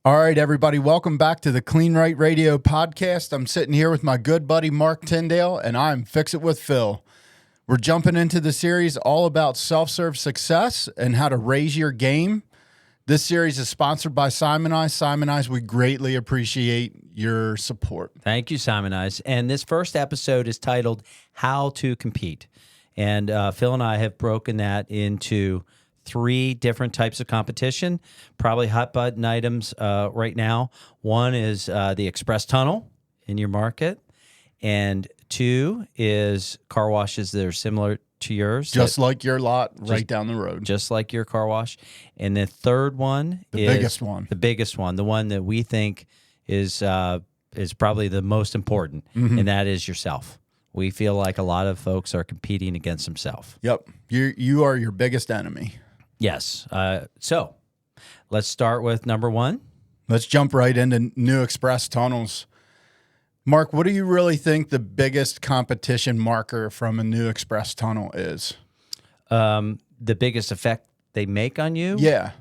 All right, everybody, welcome back to the Kleen-Rite Radio podcast. I'm sitting here with my good buddy, Marc Tyndale, and I'm Fix It with Phil. We're jumping into the series all about self-serve success and how to raise your game. This series is sponsored by Simonize. Simonize, we greatly appreciate your support. Thank you, Simonize. And this first episode is titled How to Compete. And Phil and I have broken that into 3 different types of competition, probably hot button items right now. One is the express tunnel in your market, and 2 is car washes that are similar to yours. Just like your lot right down the road. Just like your car wash. And the third one is the biggest one, the one that we think is probably the most important, and that is yourself. We feel like a lot of folks are competing against themselves. Yep. You are your biggest enemy. Yes. So let's start with number 1. Let's jump right into new express tunnels. Marc, what do you really think the biggest competition marker from a new express tunnel is? The biggest effect they make on you? Yeah.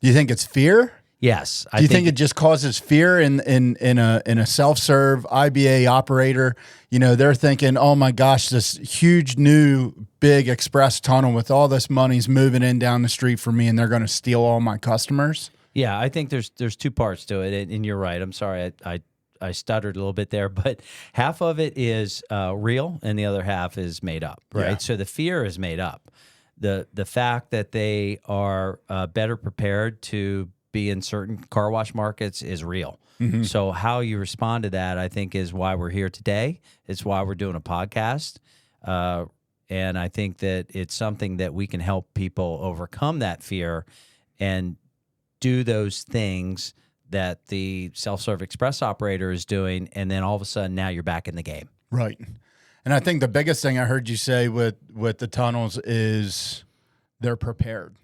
Do you think it's fear? Yes. Do you think it just causes fear in a self-serve IBA operator? You know, they're thinking, oh my gosh, this huge new big express tunnel with all this money's moving in down the street for me, and they're going to steal all my customers? Yeah, I think there's 2 parts to it, and you're right. I'm sorry, I stuttered a little bit there, but half of it is real, and the other half is made up, right? Yeah. So the fear is made up. The fact that they are better prepared to be in certain car wash markets is real. Mm-hmm. So how you respond to that, I think, is why we're here today. It's why we're doing a podcast. And I think that it's something that we can help people overcome that fear and do those things that the self-serve express operator is doing, and then all of a sudden now you're back in the game. Right. And I think the biggest thing I heard you say with the tunnels is they're prepared.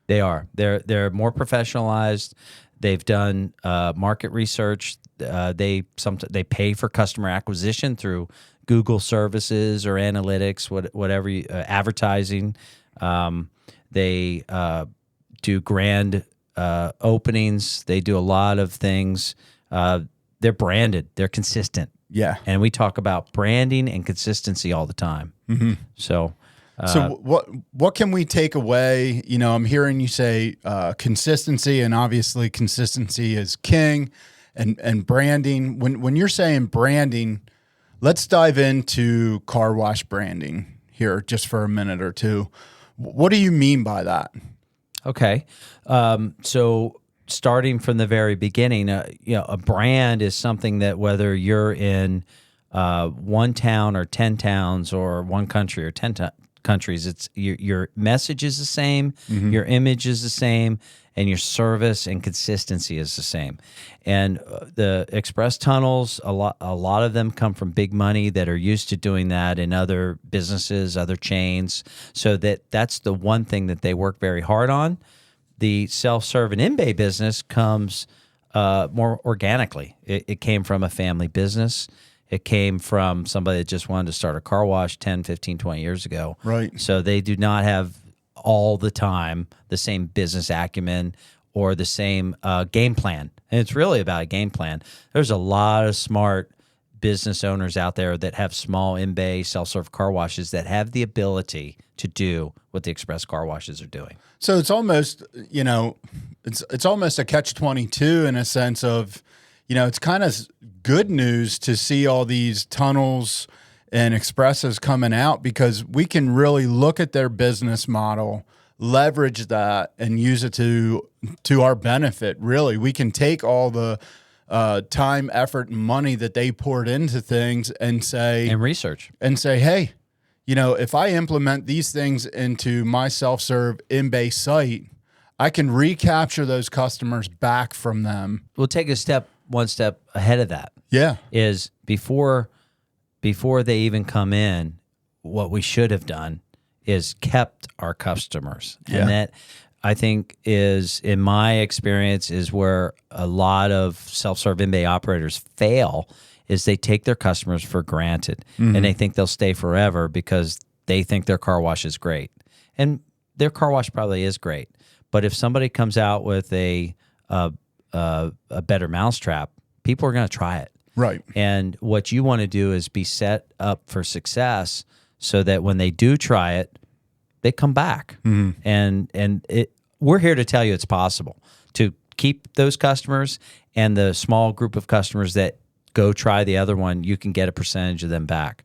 They are. They're more professionalized. They've done market research. They pay for customer acquisition through Google services or analytics, whatever advertising. They do grand openings. They do a lot of things. They're branded. They're consistent. Yeah. And we talk about branding and consistency all the time. Mm-hmm. So what can we take away? You know, I'm hearing you say consistency, and obviously consistency is king, and branding. When you're saying branding, let's dive into car wash branding here just for a minute or two. What do you mean by that? Okay. So starting from the very beginning, a brand is something that whether you're in one town or 10 towns or one country or 10 countries, it's your message is the same, your image is the same, and your service and consistency is the same. And the express tunnels, a lot of them come from big money that are used to doing that in other businesses, other chains. So that's the one thing that they work very hard on. The self-serve and in-bay business comes more organically. It came from a family business. It came from somebody that just wanted to start a car wash 10, 15, 20 years ago. Right. So they do not have all the time the same business acumen or the same game plan. And it's really about a game plan. There's a lot of smart business owners out there that have small in-bay self-serve car washes that have the ability to do what the express car washes are doing. So it's almost, it's almost a catch-22 in a sense of, it's kind of good news to see all these tunnels and expresses coming out, because we can really look at their business model, leverage that, and use it to our benefit. Really, we can take all the time, effort, and money that they poured into things and research and say, hey, if I implement these things into my self-serve in-bay site, I can recapture those customers back from them. We'll take one step ahead of that. Yeah. Is before they even come in, what we should have done is kept our customers. Yeah. And that, I think, is, in my experience, is where a lot of self-serve in-bay operators fail, is they take their customers for granted. Mm-hmm. And they think they'll stay forever because they think their car wash is great. And their car wash probably is great. But if somebody comes out with a a better mousetrap, people are going to try it. Right. And what you want to do is be set up for success so that when they do try it, they come back. And we're here to tell you it's possible to keep those customers, and the small group of customers that go try the other one, you can get a percentage of them back.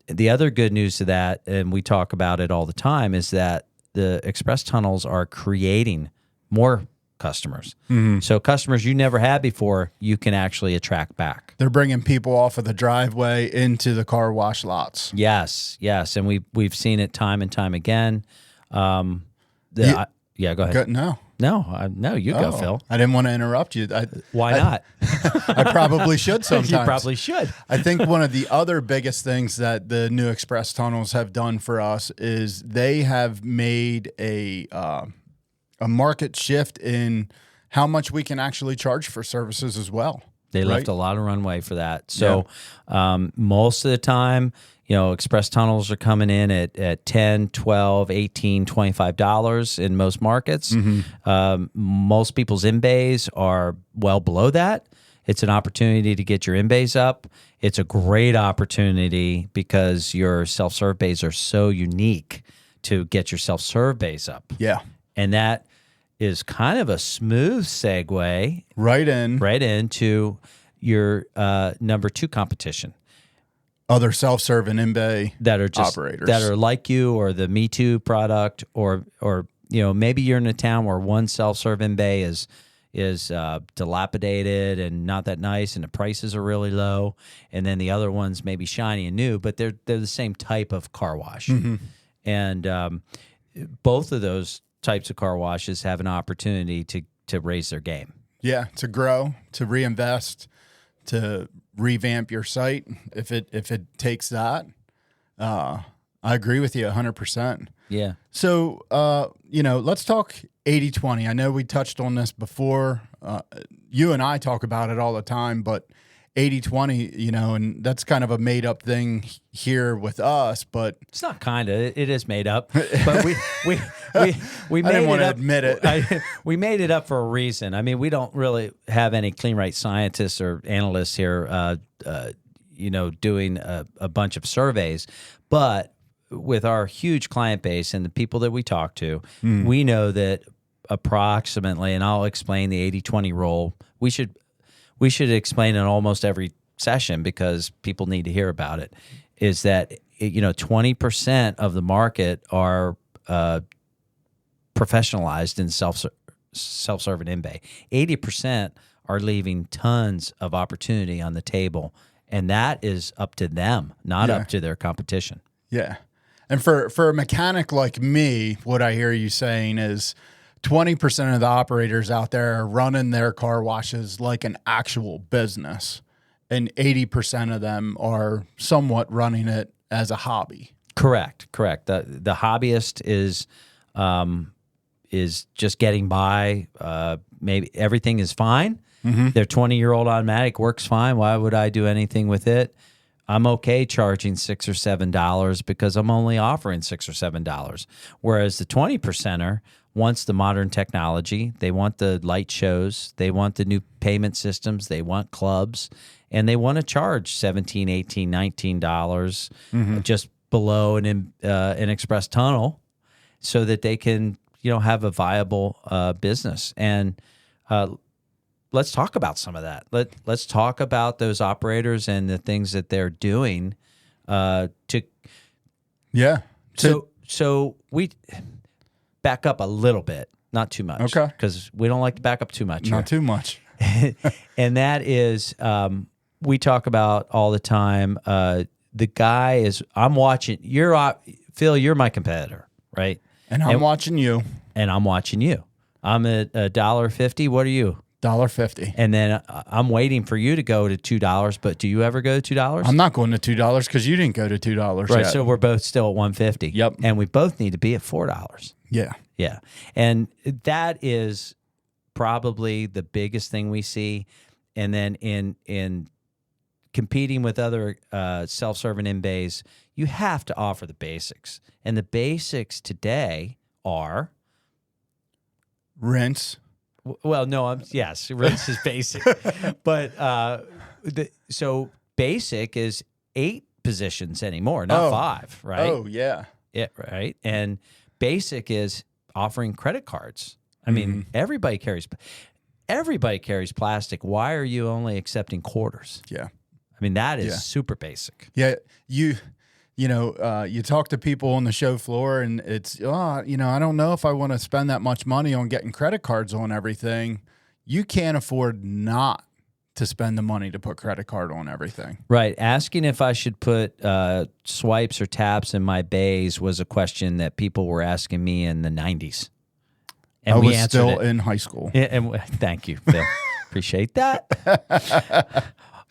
The other good news to that, and we talk about it all the time, is that the express tunnels are creating more customers. So customers you never had before, you can actually attract back. They're bringing people off of the driveway into the car wash lots. Yes, and we've seen it time and time again. Go ahead. No, you go, Phil. I didn't want to interrupt you. Why not? I probably should sometimes. You probably should. I think one of the other biggest things that the new express tunnels have done for us is they have made a market shift in how much we can actually charge for services as well. They left a lot of runway for that. So most of the time, express tunnels are coming in at $10, $12, $18, $25 in most markets. Most people's in-bays are well below that. It's an opportunity to get your in-bays up. It's a great opportunity because your self-serve bays are so unique to get your self-serve bays up. Yeah. And that is kind of a smooth segue right into your number 2 competition. Other self-serve and in-bay that are just operators that are like you, or the Me Too product, or maybe you're in a town where one self-serve in-bay is dilapidated and not that nice, and the prices are really low, and then the other one's maybe shiny and new, but they're the same type of car wash, and both of those types of car washes have an opportunity to raise their game. Yeah, to grow, to reinvest, to revamp your site if it takes that. I agree with you 100%. Yeah. So, let's talk 80-20. I know we touched on this before. You and I talk about it all the time, but 80-20, and that's kind of a made up thing here with us, but it's not kind of, it is made up, but we made I didn't want to admit it. We made it up for a reason. I mean, we don't really have any Kleen-Rite scientists or analysts here, doing a bunch of surveys, but with our huge client base and the people that we talk to, we know that approximately, and I'll explain the 80-20 rule. We should explain it almost every session because people need to hear about it, is that 20% of the market are professionalized in self-serve and in-bay. 80% are leaving tons of opportunity on the table, and that is up to them, not up to their competition. Yeah. And for a mechanic like me, what I hear you saying is 20% of the operators out there are running their car washes like an actual business, and 80% of them are somewhat running it as a hobby. Correct. The hobbyist is just getting by. Maybe everything is fine. Their 20-year-old automatic works fine. Why would I do anything with it? I'm okay charging $6 or $7 because I'm only offering $6 or $7. Whereas the 20%er wants the modern technology. They want the light shows. They want the new payment systems. They want clubs. And they want to charge $17, $18, $19 just below an express tunnel so that they can, have a viable business. And let's talk about some of that. Let's talk about those operators and the things that they're doing So we back up a little bit, not too much. Okay. Because we don't like to back up too much. Not too much. And that is, we talk about all the time. The guy is, I'm watching, Phil, you're my competitor, right? And I'm watching you. And I'm watching you. I'm at $1.50. What are you? $1.50. And then I'm waiting for you to go to $2. But do you ever go to $2? I'm not going to $2 because you didn't go to $2 right, yet. so we're both still at $1.50. Yep. And we both need to be at $4. Yeah. Yeah. And that is probably the biggest thing we see. And then in competing with other self-serving in-bays, you have to offer the basics. And the basics today are rinse, Well, no, yes, race is basic, but so basic is 8 positions anymore, not 5, right? Oh, yeah. Yeah, right. And basic is offering credit cards. I mean, everybody carries plastic. Why are you only accepting quarters? Yeah. I mean, that is super basic. Yeah, you talk to people on the show floor, and it's, I don't know if I want to spend that much money on getting credit cards on everything. You can't afford not to spend the money to put credit card on everything. Right. Asking if I should put swipes or taps in my bays was a question that people were asking me in the 90s. And I we was answered still it. in high school. And thank you, Phil. Appreciate that.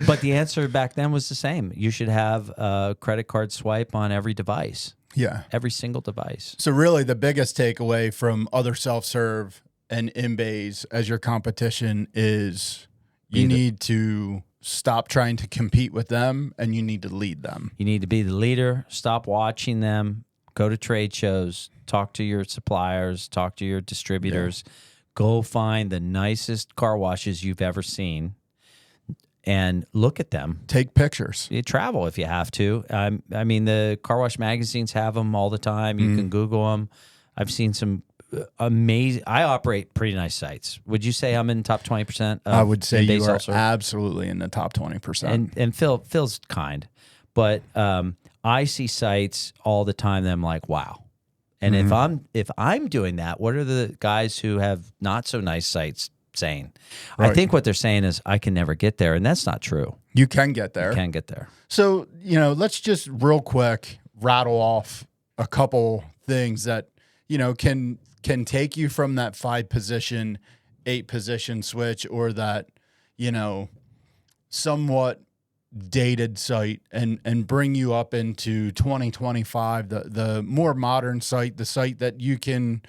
But the answer back then was the same. You should have a credit card swipe on every device. Yeah. Every single device. So really the biggest takeaway from other self-serve and in-bays as your competition is you need to stop trying to compete with them, and you need to lead them. You need to be the leader. Stop watching them. Go to trade shows. Talk to your suppliers. Talk to your distributors. Yeah. Go find the nicest car washes you've ever seen and look at them. Take pictures. You travel if you have to. I mean, the car wash magazines have them all the time. You can Google them. I've seen some amazing. I operate pretty nice sites. Would you say I'm in the top 20%? I would say you are self-serve? Absolutely in the top 20%. And Phil's kind, but I see sites all the time that I'm like, wow. And if I'm doing that, what are the guys who have not so nice sites saying? Right. I think what they're saying is I can never get there, and that's not true. You can get there. You can get there. So, let's just real quick rattle off a couple things that, can take you from that 5-position, 8-position switch, or that, somewhat dated site and bring you up into 2025, the more modern site, the site that you can,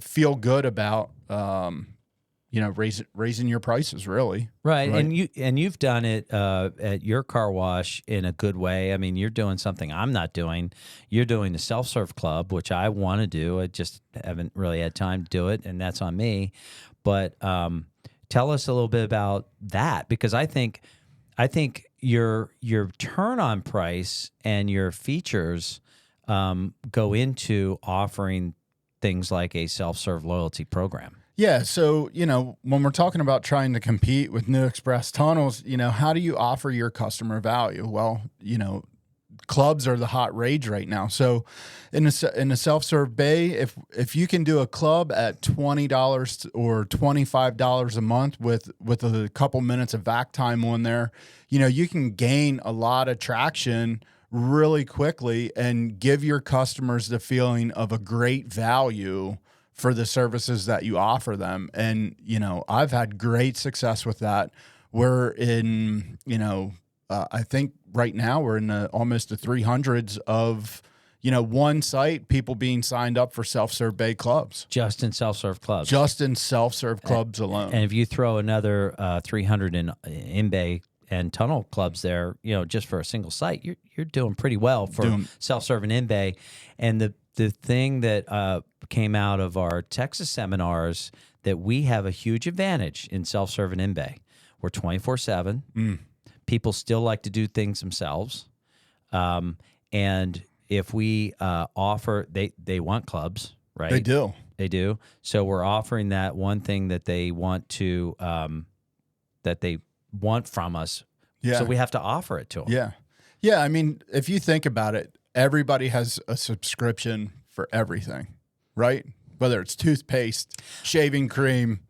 feel good about, raising your prices, really. Right. And you've done it at your car wash in a good way. I mean, you're doing something I'm not doing. You're doing the self-serve club, which I want to do. I just haven't really had time to do it, and that's on me. But tell us a little bit about that, because I think your turn on price and your features go into offering things like a self-serve loyalty program. Yeah, so, when we're talking about trying to compete with New Express tunnels, how do you offer your customer value? Well, clubs are the hot rage right now. So in a self-serve bay, if you can do a club at $20 or $25 a month with a couple minutes of vac time on there, you can gain a lot of traction really quickly and give your customers the feeling of a great value for the services that you offer them. And, I've had great success with that. We're in, I think right now we're in almost the 300s of, one site, people being signed up for self-serve bay clubs. Just in self-serve clubs. Just in self-serve clubs alone. And if you throw another 300 in bay and tunnel clubs there, just for a single site, you're doing pretty well for self-serve and in bay. And the thing that came out of our Texas seminars that we have a huge advantage in self-serve and in-bay. We're 24/7. People still like to do things themselves. And if we offer, they want clubs, right? They do. They do. So we're offering that one thing that they want to, that they want from us. Yeah. So we have to offer it to them. Yeah. Yeah. I mean, if you think about it, everybody has a subscription for everything, right? Whether it's toothpaste, shaving cream,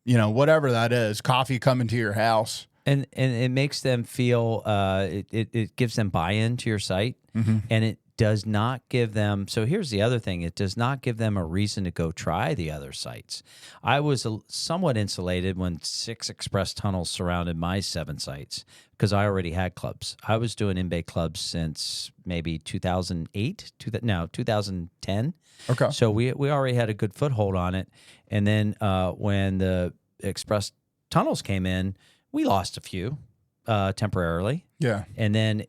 whatever that is, coffee coming to your house. And it makes them feel, it gives them buy-in to your site, and it does not give them, so here's the other thing, it does not give them a reason to go try the other sites. I was somewhat insulated when 6 express tunnels surrounded my 7 sites because I already had clubs. I was doing in-bay clubs since maybe 2008, 2010. Okay. So we already had a good foothold on it. And then when the express tunnels came in, we lost a few temporarily. Yeah. And then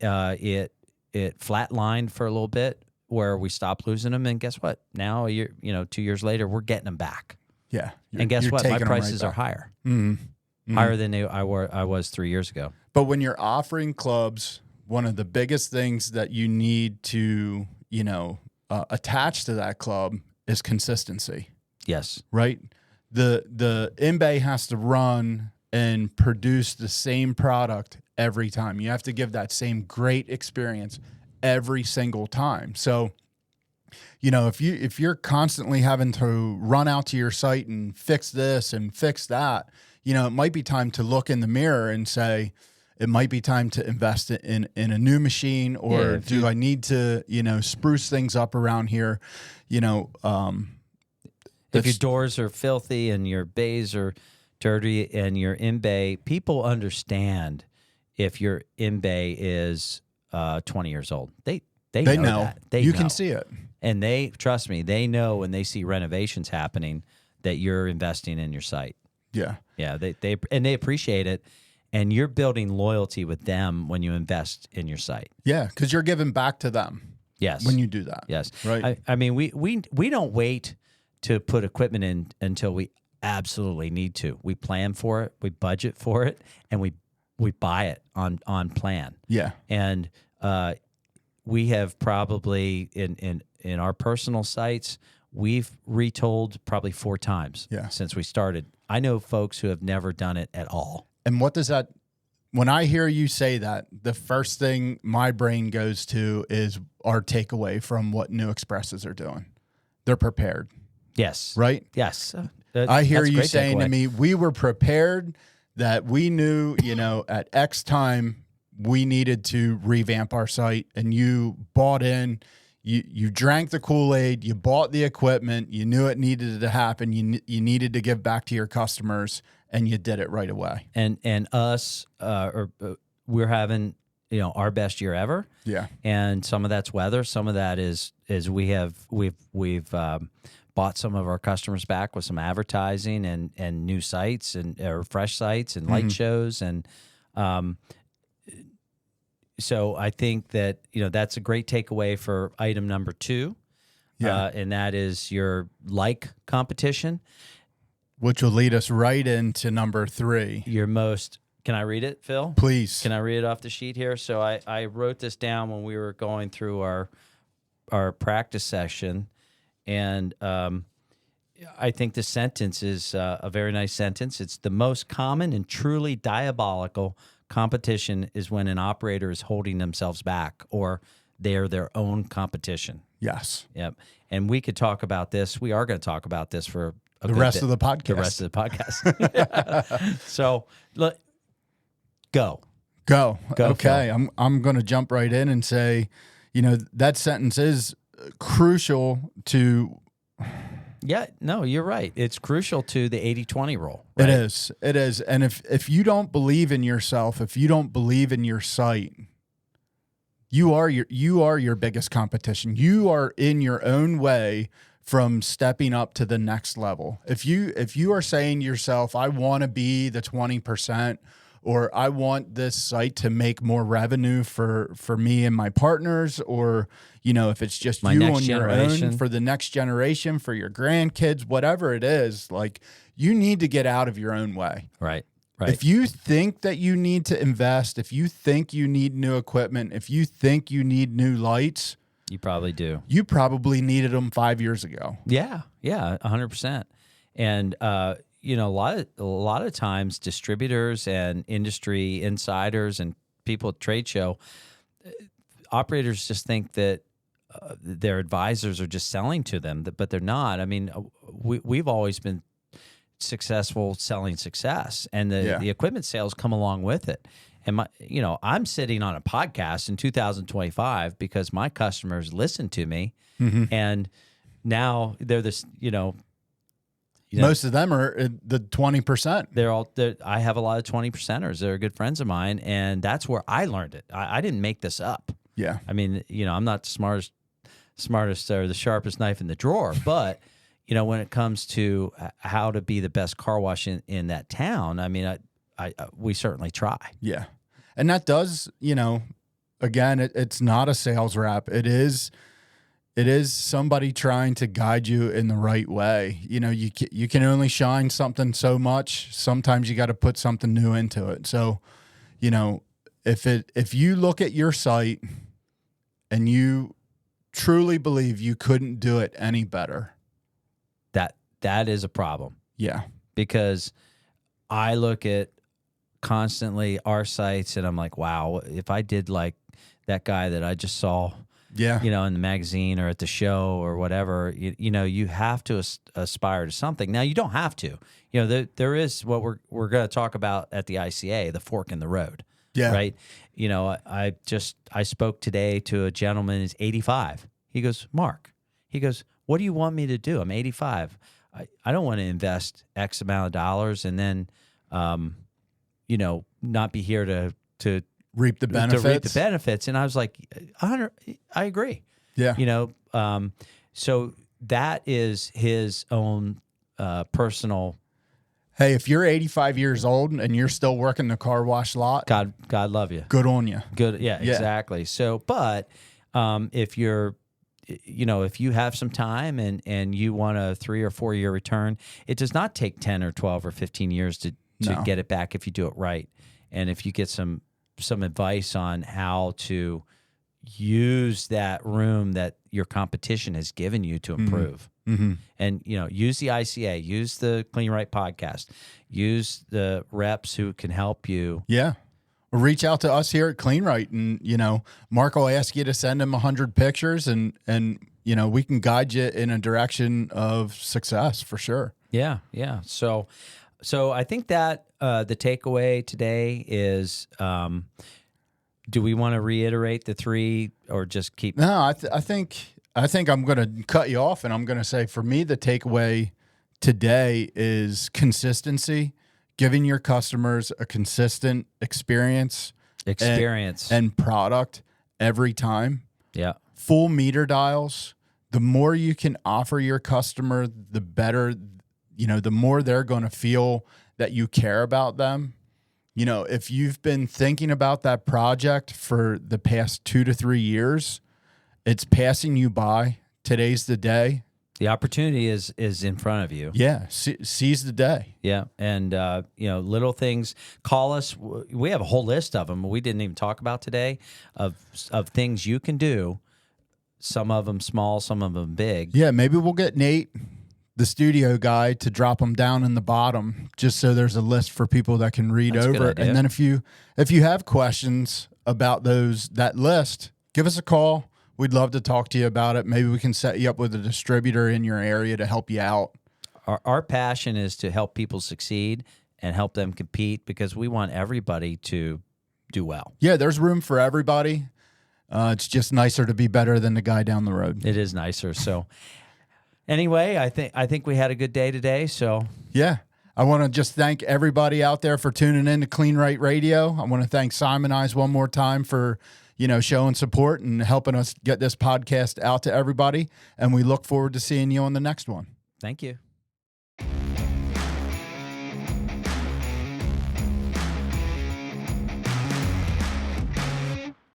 it flatlined for a little bit where we stopped losing them. And guess what? Now, 2 years later, we're getting them back. Yeah. And guess you're what? My taking 'em right prices are back. higher, Mm-hmm. higher than I was 3 years ago. But when you're offering clubs, one of the biggest things that you need to, attach to that club is consistency, Yes. right? The in-bay has to run and produce the same product every time. You have to give that same great experience every single time. So, if you're constantly having to run out to your site and fix this and fix that, it might be time to look in the mirror and say, it might be time to invest in a new machine, or I need to, spruce things up around here, If your doors are filthy and your bays are dirty and your in-bay, people understand if your in-bay is 20 years old. They know that. They you know. can see it. And trust me, they know when they see renovations happening that you're investing in your site. Yeah. Yeah, they appreciate it. And you're building loyalty with them when you invest in your site. Yeah, because you're giving back to them. Yes. When you do that. Yes. Right. I mean, we don't wait to put equipment in until we absolutely need to. We plan for it, we budget for it, and we buy it on plan. Yeah. And we have probably in our personal sites, we've retold probably 4 times since we started. I know folks who have never done it at all. And what does that, when I hear you say that, the first thing my brain goes to is our takeaway from what New Expresses are doing. They're prepared. Yes. Right? Yes. I hear you great saying takeaway. to me, we were prepared, that we knew, at X time we needed to revamp our site, and you bought in, you drank the Kool-Aid, you bought the equipment, you knew it needed to happen, you needed to give back to your customers, and you did it right away. And us, we're having our best year ever. Yeah. And some of that's weather. Some of that is we've bought some of our customers back with some advertising and new sites or fresh sites and light shows. And so I think that that's a great takeaway for item number 2. Yeah. And that is your competition. Which will lead us right into number 3. Your most, can I read it, Phil? Please. Can I read it off the sheet here? So I wrote this down when we were going through our practice session, and I think the sentence is a very nice sentence. It's the most common and truly diabolical competition is when an operator is holding themselves back or they're their own competition. Yes. Yep. And we could talk about this. We are going to talk about this for the rest of the podcast. The rest of the podcast. So, look, go. Okay. I'm going to jump right in and say, that sentence is crucial to. Yeah, no, you're right. It's crucial to the 80-20 rule. Right? It is. And if you don't believe in yourself, if you don't believe in your site, you are your biggest competition. You are in your own way from stepping up to the next level. If you are saying to yourself, I want to be the 20%, or I want this site to make more revenue for me and my partners, or if it's just my you next on your own for the next generation, for your grandkids, whatever it is, like, you need to get out of your own way. Right. If you think that you need to invest, if you think you need new equipment, if you think you need new lights, you probably do. You probably needed them 5 years ago. Yeah, 100%. And a lot of times, distributors and industry insiders and people at trade show operators just think that their advisors are just selling to them, but they're not. I mean, we've always been successful selling success, and the equipment sales come along with it. And I'm sitting on a podcast in 2025 because my customers listen to me, and now they're this. Most of them are the 20%. I have a lot of 20%ers. They're good friends of mine, and that's where I learned it. I didn't make this up. Yeah. I mean, I'm not the smartest or the sharpest knife in the drawer, but when it comes to how to be the best car wash in that town, I mean, we certainly try. Yeah. And that does, again, it's not a sales rep. It is, it is somebody trying to guide you in the right way. You know, you can only shine something so much. Sometimes you got to put something new into it. So, you know, if you look at your site and you truly believe you couldn't do it any better, that is a problem. Yeah. Because I look at constantly our sites and I'm like, wow, if I did like that guy that I just saw, Yeah. you know, in the magazine or at the show or whatever, you know, you have to aspire to something. Now you don't have to, you know, there is what we're going to talk about at the ICA, the fork in the road. Yeah. Right. You know, I spoke today to a gentleman who's 85. He goes, Mark, he goes, what do you want me to do? I'm 85. I don't want to invest X amount of dollars and then, you know, not be here to reap the benefits. To reap the benefits. And I was like, I agree. Yeah. You know, so that is his own personal. Hey, if you're 85 years old and you're still working the car wash lot, God love you. Good on you. Good. Yeah, exactly. So, but if you're, you know, if you have some time and you want a 3 or 4 year return, it does not take 10 or 12 or 15 years to get it back if you do it right. And if you get some advice on how to use that room that your competition has given you to improve. Mm-hmm. And, you know, use the ICA, use the Kleen-Rite podcast, use the reps who can help you. Yeah. Or reach out to us here at Kleen-Rite, and, you know, Mark will ask you to send him 100 pictures and, you know, we can guide you in a direction of success for sure. Yeah. Yeah. So I think that the takeaway today is, do we want to reiterate the 3 or just keep? No, I think I'm going to cut you off, and I'm going to say, for me, the takeaway today is consistency, giving your customers a consistent experience and product every time. Yeah. Full meter dials. The more you can offer your customer, the better, you know, the more they're going to feel that you care about them. You know, if you've been thinking about that project for the past 2 to 3 years, it's passing you by. Today's the day. The opportunity is in front of you. Yeah, seize the day. Yeah, and you know, little things. Call us. We have a whole list of them we didn't even talk about today of things you can do. Some of them small, some of them big. Yeah, maybe we'll get Nate, the studio guy, to drop them down in the bottom, just so there's a list for people that can read over. And then if you have questions about that list, give us a call. We'd love to talk to you about it. Maybe we can set you up with a distributor in your area to help you out. Our passion is to help people succeed and help them compete, because we want everybody to do well. Yeah, there's room for everybody. It's just nicer to be better than the guy down the road. It is nicer. So anyway, I think we had a good day today. So yeah, I want to just thank everybody out there for tuning in to Kleen-Rite Radio. I want to thank Simon Eyes one more time for, you know, showing support and helping us get this podcast out to everybody. And we look forward to seeing you on the next one. Thank you.